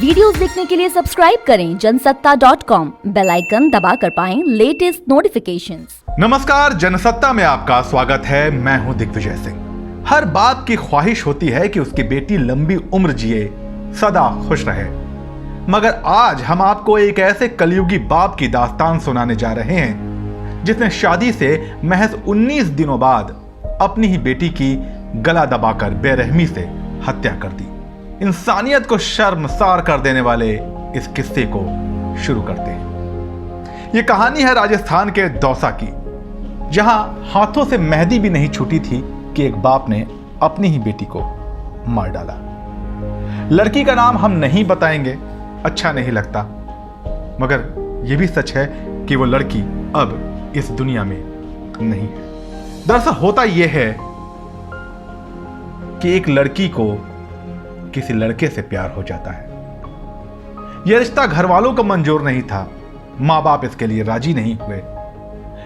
Videos देखने के लिए सब्सक्राइब करें जनसत्ता.com, बेल आइकन दबाकर पाएं लेटेस्ट नोटिफिकेशंस। नमस्कार, जनसत्ता में आपका स्वागत है। मैं हूं दिग्विजय सिंह। हर बाप की ख्वाहिश होती है कि उसकी बेटी लंबी उम्र जिए, सदा खुश रहे। मगर आज हम आपको एक ऐसे कलयुगी बाप की दास्तान सुनाने जा रहे हैं जिसने शादी से महज 19 दिनों बाद अपनी ही बेटी की गला दबाकर बेरहमी से हत्या कर दी। इंसानियत को शर्मसार कर देने वाले इस किस्से को शुरू करते हैं। यह कहानी है राजस्थान के दौसा की, जहां हाथों से मेहंदी भी नहीं छूटी थी कि एक बाप ने अपनी ही बेटी को मार डाला। लड़की का नाम हम नहीं बताएंगे, अच्छा नहीं लगता, मगर यह भी सच है कि वो लड़की अब इस दुनिया में नहीं है। दरअसल होता यह है कि एक लड़की को किसी लड़के से प्यार हो जाता है। यह रिश्ता घर वालों को मंजूर नहीं था, मां बाप इसके लिए राजी नहीं हुए।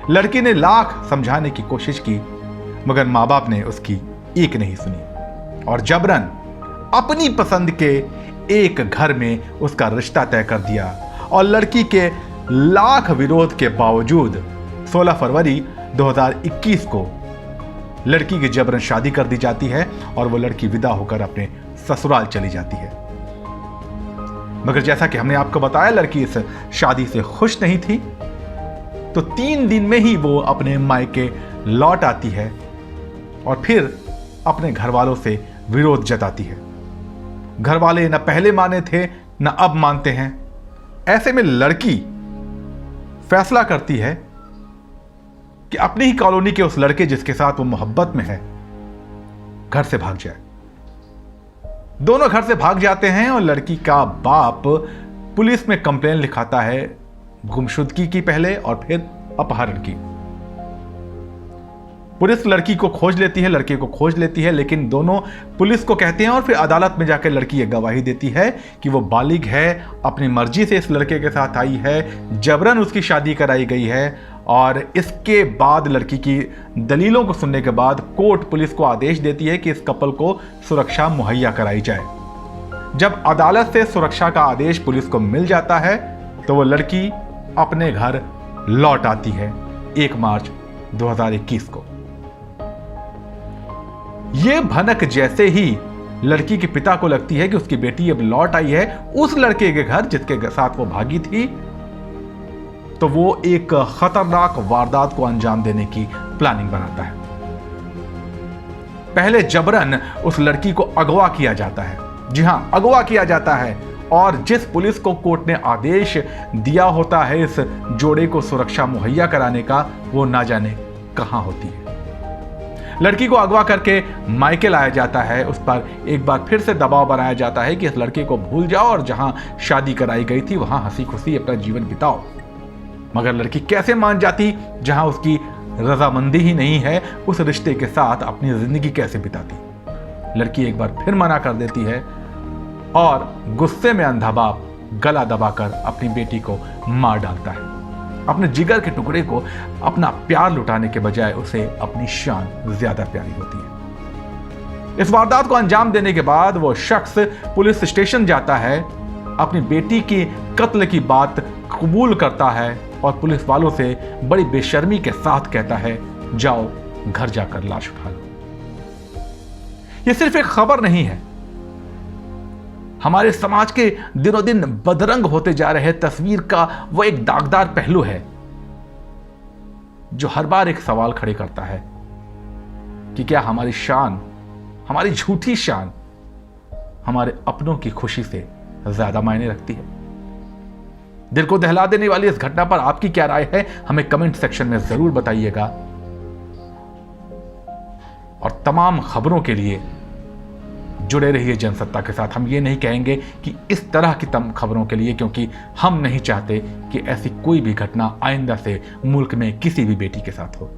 लड़की ने लाख समझाने की कोशिश की, मगर मां बाप ने उसकी एक नहीं सुनी और जबरन अपनी पसंद के एक घर में उसका रिश्ता तय कर दिया। और लड़की के लाख विरोध के बावजूद 16 फरवरी 2021 को लड़की की जबरन शादी कर दी जाती है और वो लड़की विदा होकर अपने ससुराल चली जाती है। मगर जैसा कि हमने आपको बताया, लड़की इस शादी से खुश नहीं थी, तो 3 दिन में ही वो अपने मायके लौट आती है और फिर अपने घर वालों से विरोध जताती है। घर वाले न पहले माने थे न अब मानते हैं। ऐसे में लड़की फैसला करती है कि अपनी ही कॉलोनी के उस लड़के जिसके साथ वो मोहब्बत में है, घर से भाग जाए। दोनों घर से भाग जाते हैं और लड़की का बाप पुलिस में कंप्लेन लिखाता है, गुमशुदगी की पहले और फिर अपहरण की। पुलिस लड़की को खोज लेती है, लड़के को खोज लेती है, लेकिन दोनों पुलिस को कहते हैं और फिर अदालत में जाकर लड़की ये गवाही देती है कि वो बालिग है, अपनी मर्जी से इस लड़के के साथ आई है, जबरन उसकी शादी कराई गई है। और इसके बाद लड़की की दलीलों को सुनने के बाद कोर्ट पुलिस को आदेश देती है कि इस कपल को सुरक्षा मुहैया कराई जाए। जब अदालत से सुरक्षा का आदेश पुलिस को मिल जाता है तो वो लड़की अपने घर लौट आती है 1 मार्च 2021 को। यह भनक जैसे ही लड़की के पिता को लगती है कि उसकी बेटी अब लौट आई है उस लड़के के घर जिसके साथ वो भागी थी, तो वो एक खतरनाक वारदात को अंजाम देने की प्लानिंग बनाता है। पहले जबरन उस लड़की को अगवा किया जाता है। जी हां, अगवा किया जाता है। और जिस पुलिस को कोर्ट ने आदेश दिया होता है इस जोड़े को सुरक्षा मुहैया कराने का, वो ना जाने कहां होती है। लड़की को अगवा करके मायके लाया जाता है। उस पर एक बार फिर से दबाव बनाया जाता है कि इस लड़के को भूल जाओ और जहां शादी कराई गई थी वहां हंसी खुशी अपना जीवन बिताओ। मगर लड़की कैसे मान जाती, जहां उसकी रजामंदी ही नहीं है, उस रिश्ते के साथ अपनी जिंदगी कैसे बिताती। लड़की एक बार फिर मना कर देती है और गुस्से में अंधा बाप गला दबाकर अपनी बेटी को मार डालता है। अपने जिगर के टुकड़े को अपना प्यार लुटाने के बजाय उसे अपनी शान ज्यादा प्यारी होती है। इस वारदात को अंजाम देने के बाद वो शख्स पुलिस स्टेशन जाता है, अपनी बेटी की कत्ल की बात कबूल करता है और पुलिस वालों से बड़ी बेशर्मी के साथ कहता है, जाओ घर जाकर लाश उठा लो। यह सिर्फ एक खबर नहीं है, हमारे समाज के दिनों दिन बदरंग होते जा रहे तस्वीर का वो एक दागदार पहलू है जो हर बार एक सवाल खड़े करता है कि क्या हमारी शान, हमारी झूठी शान, हमारे अपनों की खुशी से ज्यादा मायने रखती है। दिल को दहला देने वाली इस घटना पर आपकी क्या राय है, हमें कमेंट सेक्शन में जरूर बताइएगा। और तमाम खबरों के लिए जुड़े रहिए जनसत्ता के साथ। हम ये नहीं कहेंगे कि इस तरह की खबरों के लिए, क्योंकि हम नहीं चाहते कि ऐसी कोई भी घटना आइंदा से मुल्क में किसी भी बेटी के साथ हो।